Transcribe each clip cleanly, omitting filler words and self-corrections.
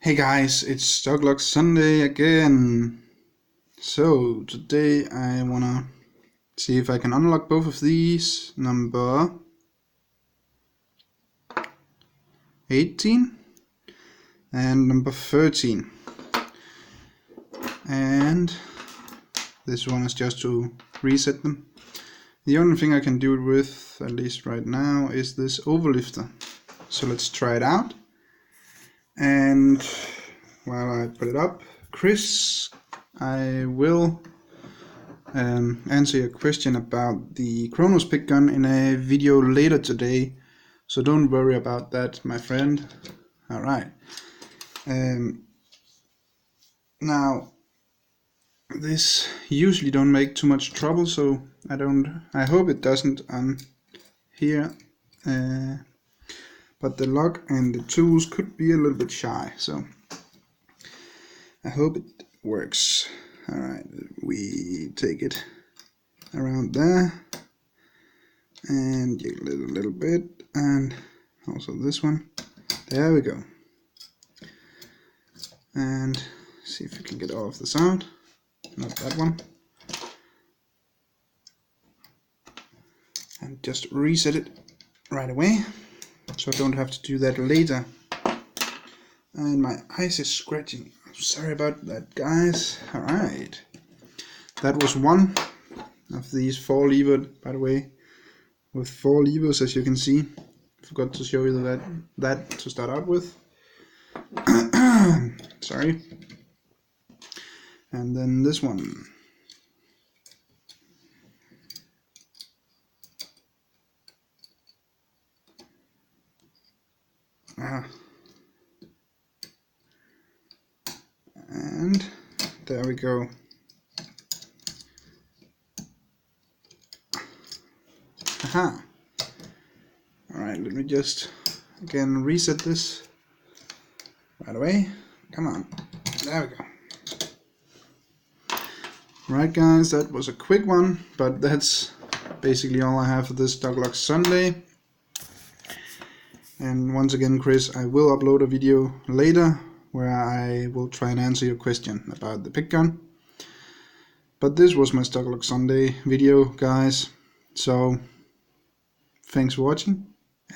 Hey guys, it's Doglock Sunday again. So today I wanna see if I can unlock both of these, number 18 and number 13. And this one is just to reset them. The only thing I can do it with, at least right now, is this overlifter. So let's try it out. And while I put it up, Chris, I will answer your question about the Chronos pick gun in a video later today, so don't worry about that, my friend. Alright. Now, this usually don't make too much trouble, so I hope it doesn't on here. But the lock and the tools could be a little bit shy, so I hope it works. Alright, we take it around there and jiggle it a little bit, and also this one. There we go. And see if we can get all of the sound. Not that one. And just reset it right away, so I don't have to do that later. And my eyes is scratching. Sorry about that, guys. Alright. That was one of these 4 levers, by the way. With 4 levers, as you can see. Forgot to show you that to start out with. Sorry. And then this one. And there we go. Aha. Alright, let me just again reset this right away. Come on. There we go. Right guys, that was a quick one, but that's basically all I have for this Doglock Sunday. And once again, Chris, I will upload a video later where I will try and answer your question about the pick gun. But this was my Doglock Sunday video, guys. So thanks for watching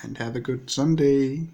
and have a good Sunday.